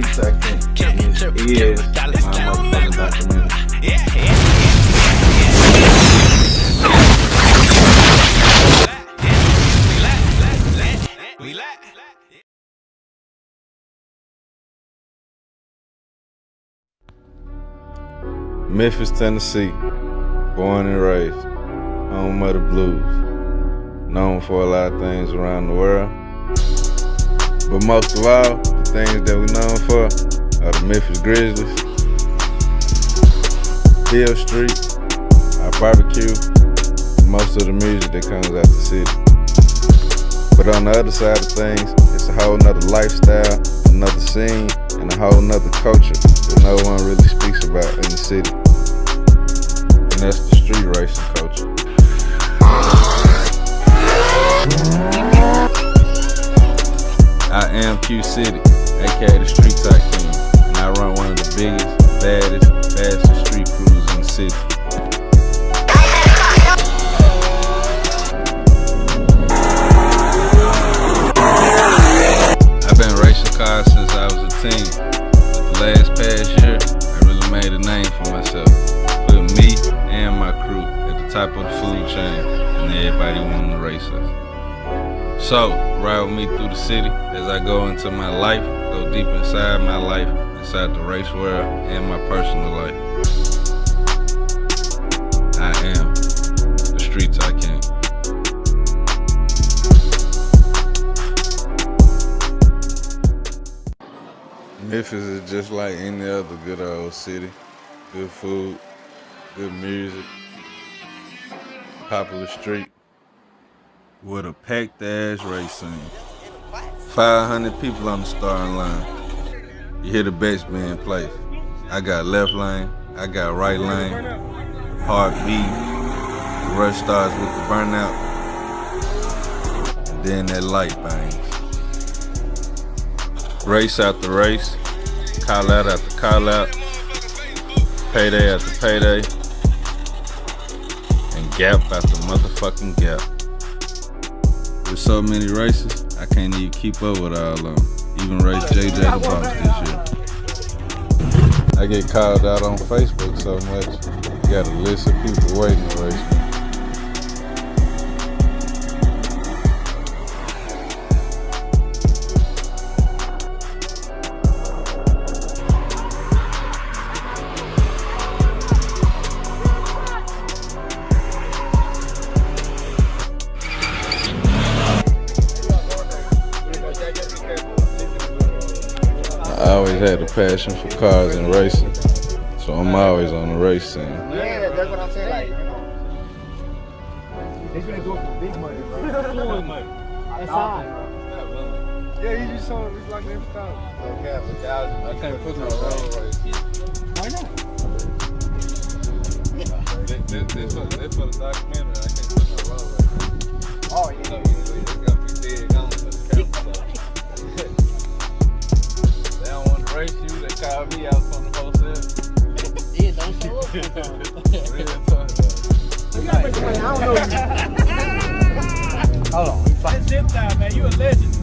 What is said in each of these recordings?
Streets I Can't. This is my motherfucking documentary. Memphis, Tennessee, born and raised, home of the blues, known for a lot of things around the world, but most of all, the things that we're known for are the Memphis Grizzlies, Hill Street, our barbecue, and most of the music that comes out the city. But on the other side of things, it's a whole nother lifestyle, another scene, and a whole nother culture that no one really speaks about in the city. And that's the street racing culture. I am Q.City, aka the Street King, and I run one of the biggest, baddest, fastest street crews in the city. I've been racing cars since I was a teen. But the last past year, I really made a name for myself. Put me and my crew at the top of the food chain, and everybody wanted to race us. So, ride with me through the city as I go into my life, go deep inside my life, inside the race world and my personal life. I am the Streets I Can't. Memphis is just like any other good old city. Good food, good music, popular street, with a packed ass race scene. 500 people on the starting line. You hear the bets being placed. I got left lane, I got right lane, hard beat, the rush starts with the burnout, and then that light bangs. Race after race, call out after call out, payday after payday, and gap after motherfucking gap. With so many races, I can't even keep up with all of them. Even race JJ the Boss this year. I get called out on Facebook so much, you got a list of people waiting to race me. I always had a passion for cars and racing, so I'm always on the race scene. Yeah, that's what I'm saying. Like, they're gonna go for big money, bro. That's all. Yeah, he just saw it. He's like every time. Okay, but I can't put no road race. Why not? This for the documentary. I can't put no road race. Oh yeah. So it's gonna be dead gone for the camera. Race you, they call me out from the wholesale. Yeah, don't show up. Real talk. You gotta make the money. I don't know you. Hold on. That's zip time, man. You a legend.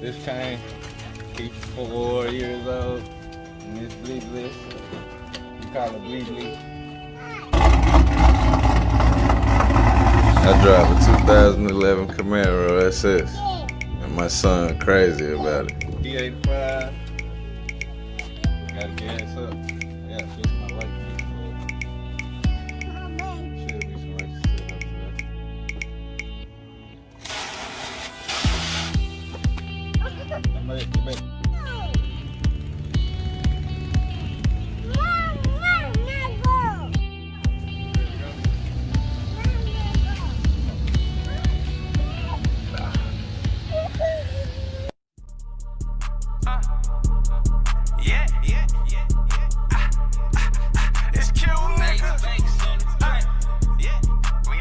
This cane, he's 4 years old, and it's bleedless. You call it bleedless. I drive a 2011 Camaro SS, and my son crazy about it. E85, gotta gas up. Yeah, fix my light. Should be some races set up today. It's Q, nigga. We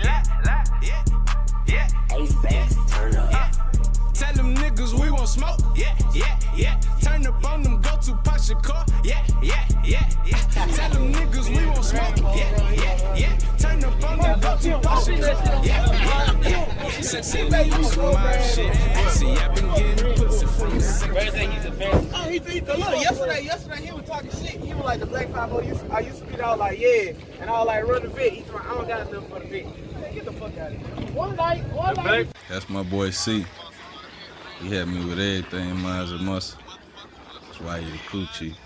turn up. Tell them niggas we won't smoke. Turn up on them, go to Pasha car. Tell them niggas we won't smoke. too pussy. Sexy lady, some mob shit. See, I've been getting pussy from the Look, yesterday he was talking shit. He was like the Black 5 I used to be out like, yeah. And I was like, run the vet. He told me, I don't got nothing for the vet. Man, get the fuck out of here. One night. That's my boy C. He had me with everything, Mods&Muscle. That's why he the Q.City.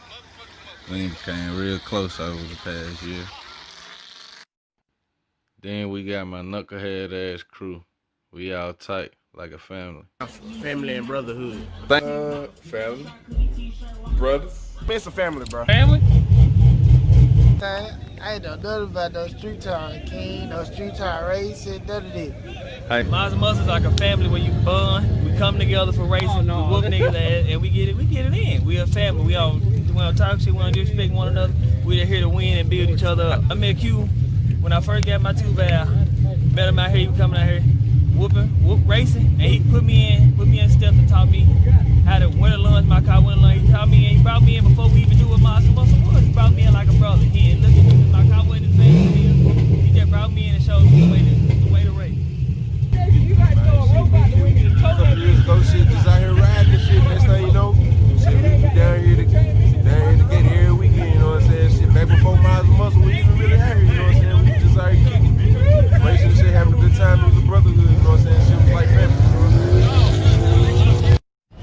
We became real close over the past year. Then we got my knucklehead ass crew. We all tight, like a family. Family and brotherhood. Family. Brothers. It's a family, bro. Family? I ain't know nothing about no street time king, no street time racing, none of this. Hey. Mods&Muscle is like a family where you bond. We come together for racing, we whoop niggas ass, and we get it in. We a family. We don't talk shit, we don't disrespect one another. We just here to win and build each other up. I met Q when I first got my 2-valve. Met him out here, he was coming out here whoop racing, and he put me in steps and taught me how to win a lunch, my car win a lunch. He taught me, and he brought me in before we even knew what Mods&Muscle was. He brought me in like a brother. He didn't look at me, my car wasn't his name. He just brought me in and showed me the way to race. A couple years ago, shit, just out here riding and shit. Next thing you know, shit, we be down here to get every weekend, you know what I'm saying? Shit, back before Mods&Muscle, we even really out here, you know what I'm saying? We just out here kicking, racing shit, having a good time. It was a brotherhood, you know what I'm saying? Shit was like family, you know what I'm saying?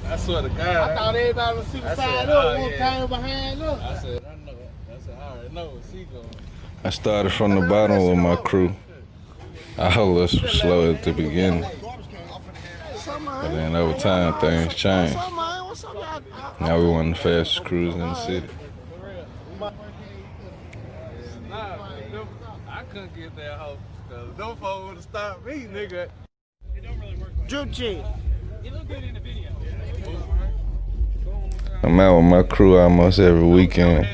I swear to God. I thought everybody was super side up, one came behind us. I said, I know. I said, I already know what's he going. I started from the bottom with my crew. All of us were slow at the beginning. But then over time, things changed. Now we one of the fastest crews in the city. I couldn't get that hoe, because them folks would have stopped me, nigga. Drip chick. I'm out with my crew almost every weekend.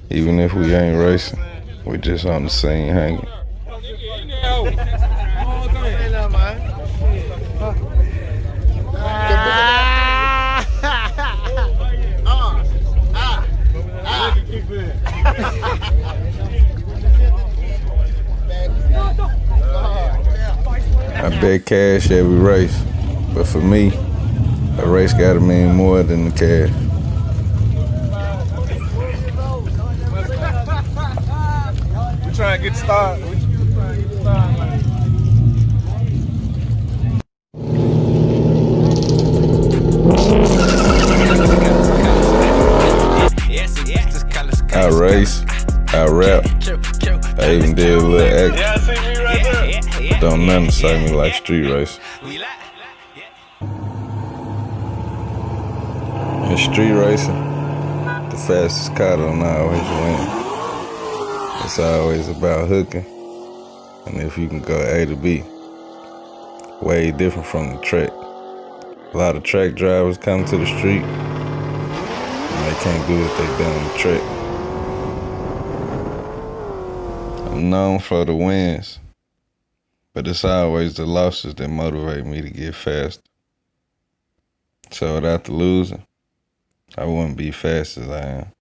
Even if we ain't racing, we just on the scene hanging. I bet cash every race, but for me, a race gotta mean more than the cash. We trying to get started. I race, I rap, I even did a little act. Yeah, see me right there. But don't nothing excite me like street racing. In street racing, the fastest car don't always win. It's always about hooking, and if you can go A to B. Way different from the track. A lot of track drivers come to the street, and they can't do what they done on the track. I'm known for the wins, but it's always the losses that motivate me to get faster. So without the losing, I wouldn't be fast as I am.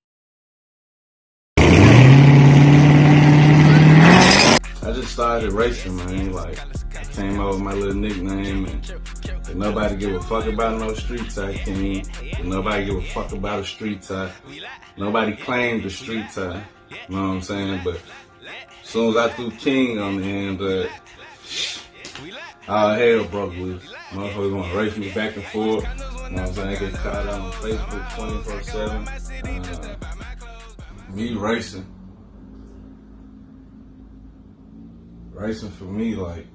I just started racing, man. Like, I came out with my little nickname, and nobody give a fuck about no street tie king. Nobody give a fuck about a street tie. Nobody claimed the street tie. You know what I'm saying? But as soon as I threw king on the end, all hell broke loose. Motherfuckers want to race me back and forth. You know what I'm saying? They get caught out on Facebook 24/7. Me racing. Racing for me, like,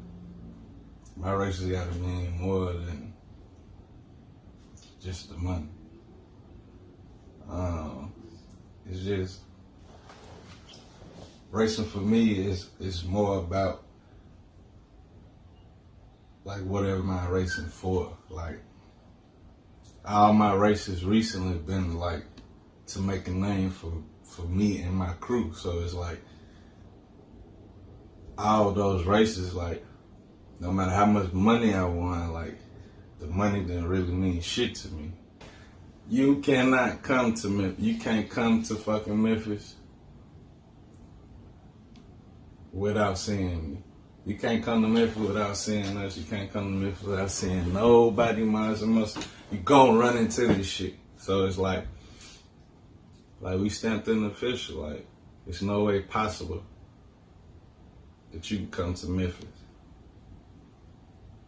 my races gotta mean more than just the money. It's just, racing for me is more about, like, whatever my racing for. Like, all my races recently have been, like, to make a name for me and my crew. So it's like, all those races, like, no matter how much money I won, like, the money didn't really mean shit to me. You cannot come to Memphis. You can't come to fucking Memphis without seeing me. You can't come to Memphis without seeing us. You can't come to Memphis without seeing nobody Mods&Muscle. You gonna run into this shit. So it's like we stamped in the official. Like, it's no way possible that you can come to Memphis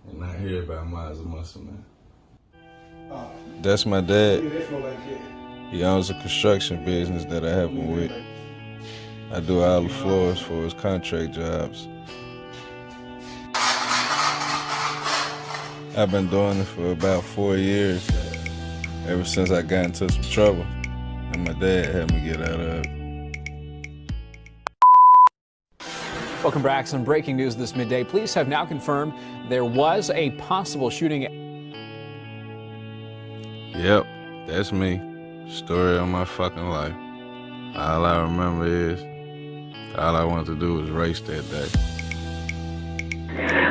and not hear about Mods&Muscle, man. That's my dad. He owns a construction business that I help him with. I do all the floors for his contract jobs. I've been doing it for about 4 years, ever since I got into some trouble, and my dad helped me get out of it. Welcome back. Some breaking news this midday. Police have now confirmed there was a possible shooting. Yep, that's me. Story of my fucking life. All I remember is, all I wanted to do was race that day.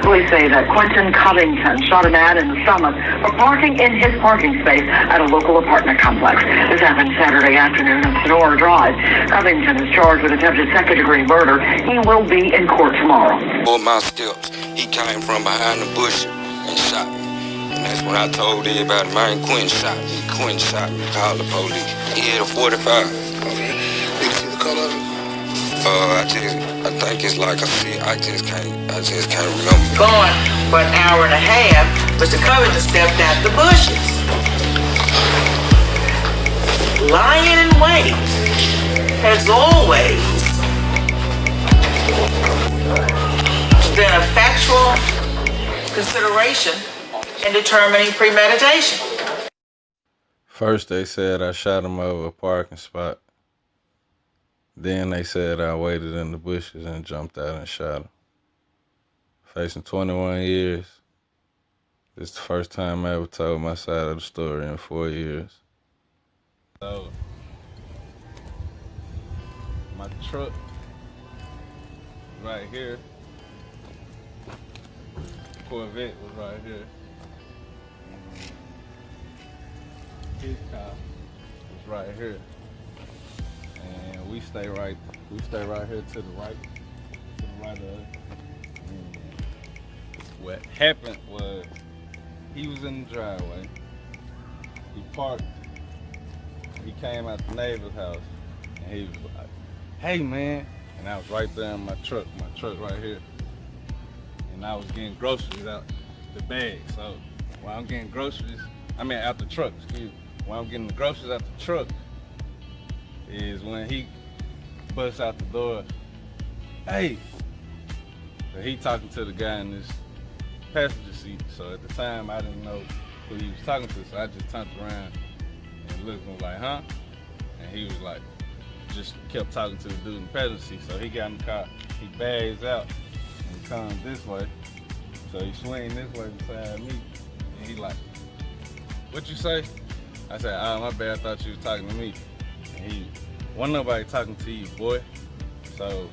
Police say that Quentin Covington shot a man in the stomach for parking in his parking space at a local apartment complex. This happened Saturday afternoon on Sonora Drive. Covington is charged with attempted second-degree murder. He will be in court tomorrow. On my steps, he came from behind the bush and shot me. And that's when I told everybody, man, Quentin shot me. Quentin shot me. Called the police. He had a 45. Okay. Did you see the color of it? I think it's like I said, I just can't remember. Gone for an hour and a half, Mr. Covington stepped out the bushes. Lying in wait, as always. There's been a factual consideration in determining premeditation. First they said I shot him over a parking spot. Then they said I waited in the bushes and jumped out and shot him. Facing 21 years. This is the first time I ever told my side of the story in 4 years. So, my truck right here. Corvette was right here. His car was right here. And we stay right here to the right of us. And what happened was, he was in the driveway. He parked. He came out the neighbor's house, and he was like, "Hey, man!" And I was right there in my truck right here. And I was getting groceries out the bag. So while I'm getting groceries, out the truck, excuse me. While I'm getting the groceries out the truck, is when he busts out the door, "Hey!" So he talking to the guy in this passenger seat. So at the time, I didn't know who he was talking to, so I just turned around and looked and was like, "Huh?" And he was like, just kept talking to the dude in the passenger seat. So he got in the car, he bags out and comes this way. So he swings this way beside me, and he like, "What you say?" I said, "Oh, my bad, I thought you was talking to me." And he, "Wasn't nobody talking to you, boy." So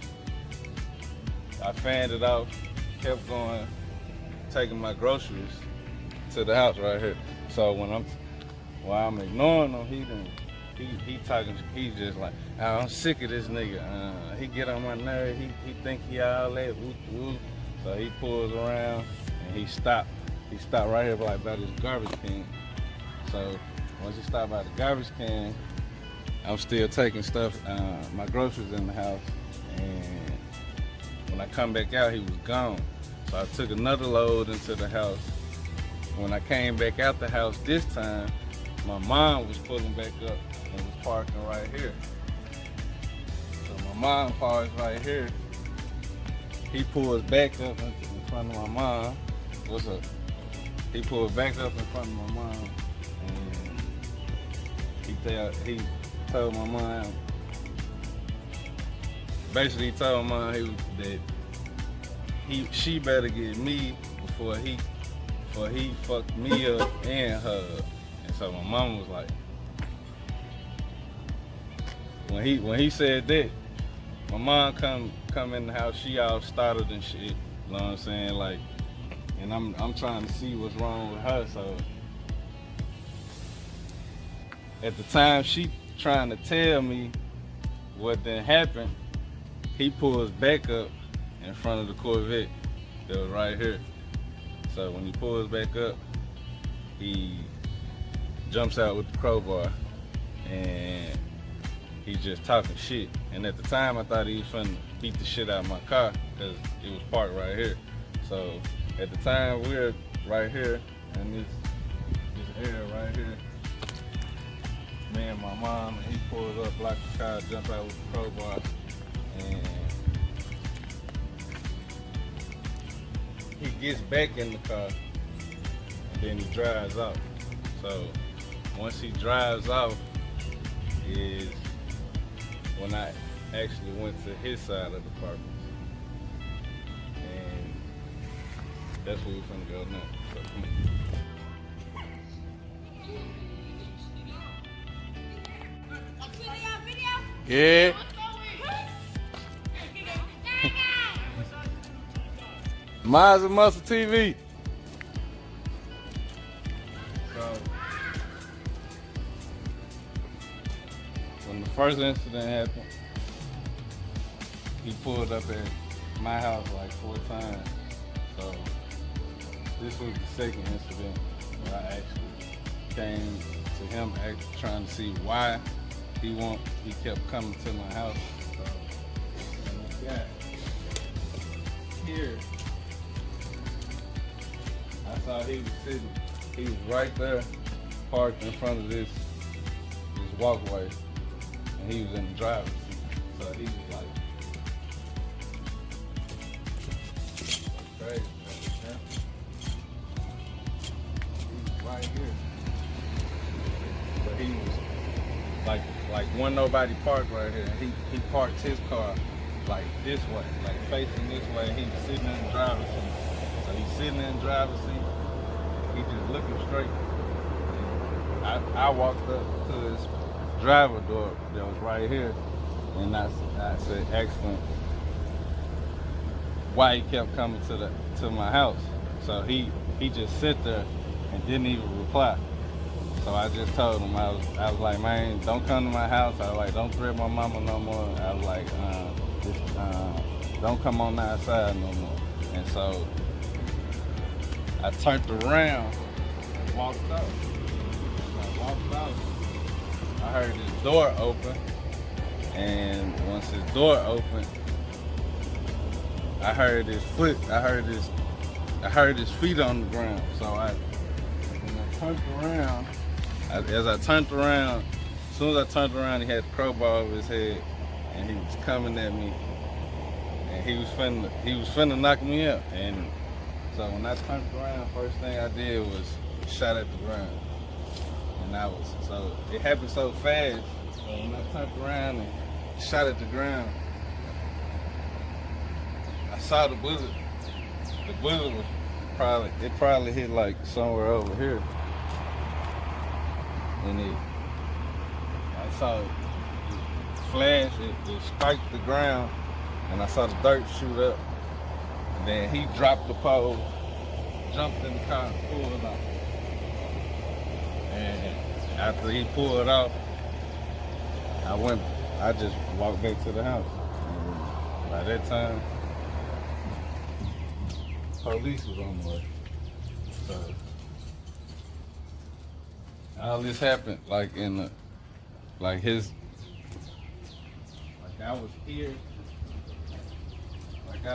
I fanned it off, kept going, taking my groceries to the house right here. So while I'm ignoring him, he talking, he's just like, "Oh, I'm sick of this nigga. He get on my nerve, he think he all that, woo, woo." So he pulls around and he stopped. He stopped right here like by this garbage can. So once he stopped by the garbage can, I'm still taking stuff, my groceries in the house, and when I come back out, he was gone. So I took another load into the house. When I came back out the house this time, my mom was pulling back up and was parking right here. So my mom parks right here. He pulls back up in front of my mom. What's up? He pulls back up in front of my mom, and he told my mom, basically he told my mom that she better get me before he fucked me up and her. And so my mom was like, when he said that, my mom come in the house, she all startled and shit, you know what I'm saying? Like, and I'm trying to see what's wrong with her. So at the time she trying to tell me what then happened, he pulls back up in front of the Corvette that was right here. So when he pulls back up, he jumps out with the crowbar and he's just talking shit. And at the time I thought he was finna beat the shit out of my car because it was parked right here. So at the time we were right here in this area right here. Me and my mom, and he pulls up, blocks the car, jump out with the crowbar, and he gets back in the car and then he drives off. So once he drives off is when I actually went to his side of the apartment. And that's where we're finna go now. So come on. Yeah. Mods&Muscle TV. So, when the first incident happened, he pulled up at my house like 4 times. So, this was the second incident where I actually came to him actually trying to see why he kept coming to my house. So, when we got here, I saw he was sitting. He was right there, parked in front of this walkway, and he was in the driver's seat. So he was like, crazy, man. He was right here. But he was like when nobody parked right here. He parked his car like this way, like facing this way. And he was sitting in the driver's seat. So he's sitting in the driver's seat. He just looking straight. I walked up to his driver door that was right here, and I said, asked him why he kept coming to my house. So he just sit there and didn't even reply. So I just told him, I was like, man, don't come to my house. I was like, don't threaten my mama no more. I was like, don't come on the outside no more. And so I turned around and walked out. When I walked out, I heard his door open. And once his door opened, I heard his foot, I heard his feet on the ground. So when I turned around, as I turned around, as soon as I turned around, he had the crowbar over his head, and he was coming at me, and he was finna knock me up. And so when I turned around, first thing I did was shot at the ground, and so it happened so fast. So when I turned around and shot at the ground, I saw the bullet. The bullet was probably hit like somewhere over here. And I saw it flash, it spiked the ground, and I saw the dirt shoot up. And then he dropped the pole, jumped in the car, and pulled it off. And after he pulled it off, I just walked back to the house. And by that time, police was on the way. So all this happened like I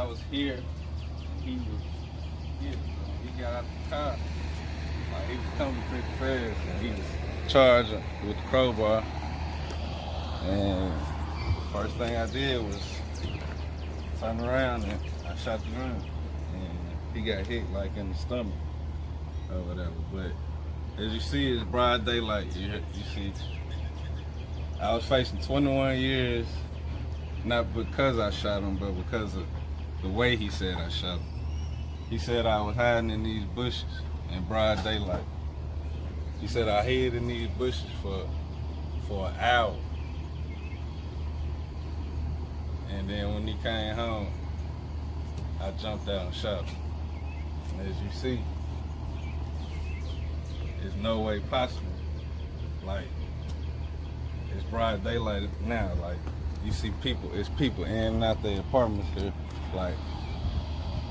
was here, he was here. He got out the car, like he was coming pretty fast, and he was charged with the crowbar. And first thing I did was turn around and I shot the gun, and he got hit like in the stomach or whatever. But as you see, it's broad daylight. You see, I was facing 21 years, not because I shot him, but because of the way he said I shot him. He said I was hiding in these bushes in broad daylight. He said I hid in these bushes for an hour. And then when he came home, I jumped out and shot him. And as you see, there's no way possible. Like, it's broad daylight now. Like, you see people, it's people in and out their apartments here. Like,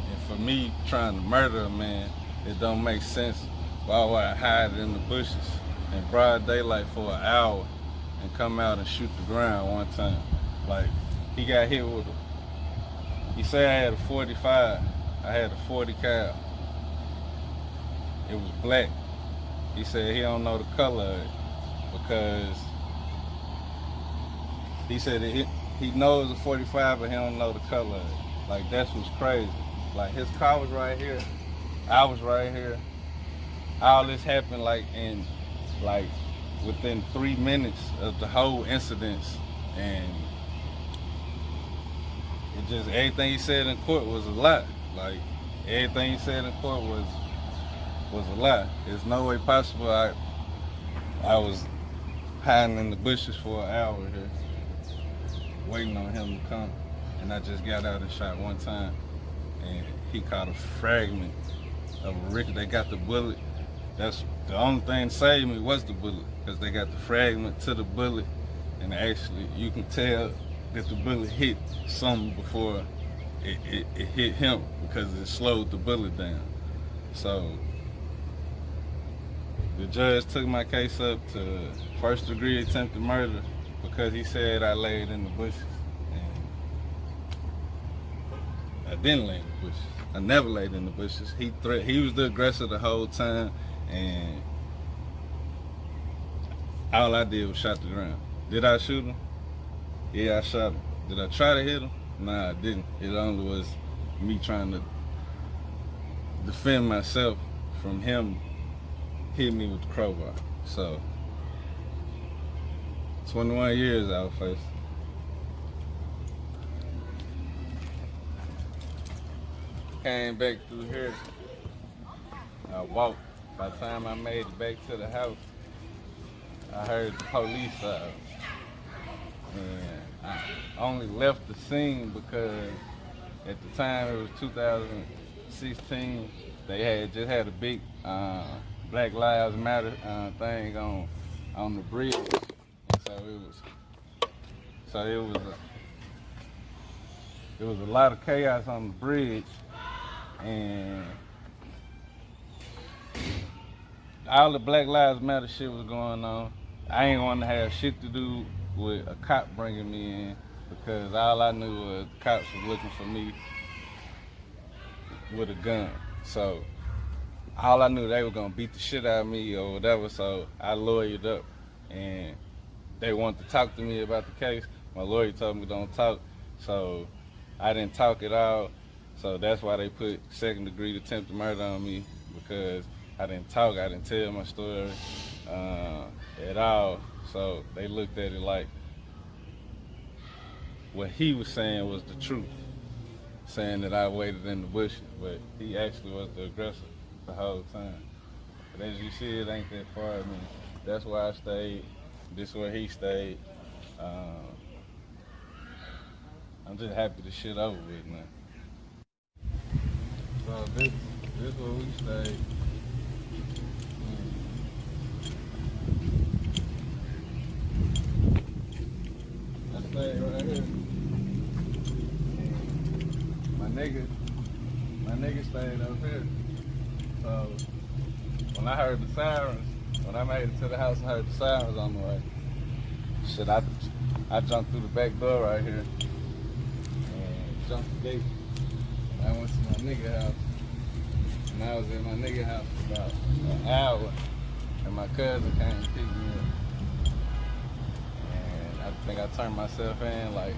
And for me trying to murder a man, it don't make sense. Why would I hide in the bushes in broad daylight for an hour and come out and shoot the ground one time? Like, he got hit with he said I had a 45. I had a 40 cal. It was black. He said he don't know the color of it because he said that he knows a 45, but he don't know the color of it. Like, that's what's crazy. Like, his car was right here. I was right here. All this happened within 3 minutes of the whole incidents, and it just, everything he said in court was a lie. Like, everything he said in court was a lie. There's no way possible I was hiding in the bushes for an hour here, waiting on him to come, and I just got out and shot one time, and he caught a fragment of a Rick. They got the bullet. That's the only thing that saved me was the bullet, because they got the fragment to the bullet, and actually you can tell that the bullet hit something before it hit him, because it slowed the bullet down. So the judge took my case up to first-degree attempted murder because he said I laid in the bushes. And I didn't lay in the bushes. I never laid in the bushes. He was the aggressor the whole time, and all I did was shot the ground. Did I shoot him? Yeah, I shot him. Did I try to hit him? Nah, I didn't. It only was me trying to defend myself from him hitting me with the crowbar. So, 21 years I was facing. Came back through here. I walked. By the time I made it back to the house, I heard the police sirens. And I only left the scene because at the time it was 2016. They had just had a big Black Lives Matter thing on the bridge, and so it was a lot of chaos on the bridge, and all the Black Lives Matter shit was going on. I ain't want to have shit to do with a cop bringing me in, because all I knew was the cops was looking for me with a gun. So all I knew, they were gonna beat the shit out of me or whatever, so I lawyered up, and they wanted to talk to me about the case. My lawyer told me don't talk, so I didn't talk at all. So that's why they put second-degree attempted murder on me, because I didn't talk, I didn't tell my story at all. So they looked at it like what he was saying was the truth, saying that I waited in the bushes, but he actually was the aggressor the whole time. But as you see, it ain't that far. I mean, that's where I stayed. This is where he stayed. I'm just happy the shit over with, man. So this where we stayed. I stayed right here. My nigga stayed up here. So when I heard the sirens, when I made it to the house and heard the sirens on the way, shit, I jumped through the back door right here and jumped the gate. I went to my nigga house, and I was in my nigga house for about an hour, and my cousin came and picked me up. And I think I turned myself in like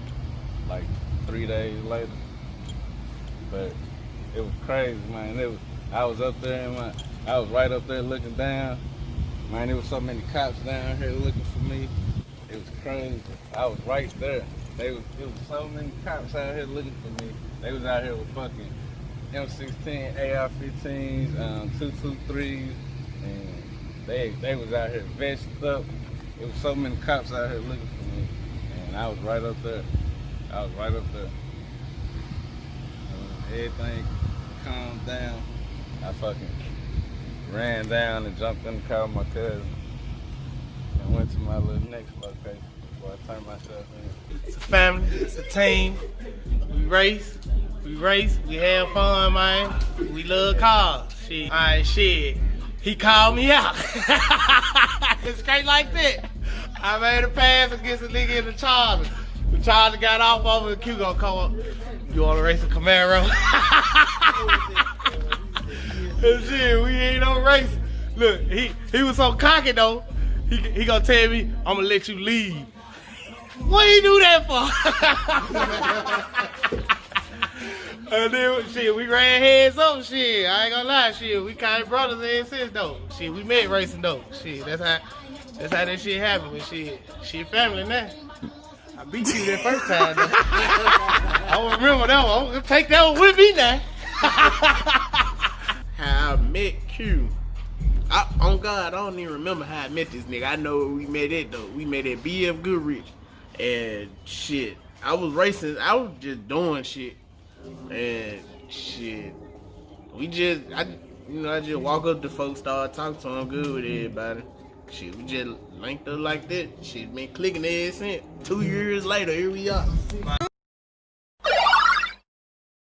3 days later. But it was crazy, man. I was up there, I was right up there looking down. Man, there was so many cops down here looking for me. It was crazy. I was right there. It was so many cops out here looking for me. They was out here with fucking M16, AR-15s, 223s, and they was out here vested up. There was so many cops out here looking for me, and I was right up there. Everything calmed down. I fucking ran down and jumped in the car with my cousin and went to my little next location before I turned myself in. It's a family, it's a team. We race, We race, we have fun, man. We love cars. Shit. Alright, shit. He called me out. It's straight like that. I made a pass against a nigga in the Charger. The Charger got off over the Q gonna come up. You wanna race a Camaro? Shit, we ain't no race. Look, he was so cocky though. He gonna tell me, I'm gonna let you leave. What you do that for? And then, shit, we ran heads up, shit. I ain't gonna lie, shit. We kind of brothers ever since, though. Shit, we met racing, though. Shit, that's how that shit happened. But shit, family now. I beat you that first time, though. I don't remember that one. I'm gonna take that one with me now. How I met Q. On God, I don't even remember how I met this nigga. I know where we met at, though. We met at BF Goodrich. And shit, I was racing. I was just doing shit. And shit, I just walk up to folks, start talking to them, good with everybody. Shit, we just linked up like that. Shit been clicking ever since. 2 years later, here we are.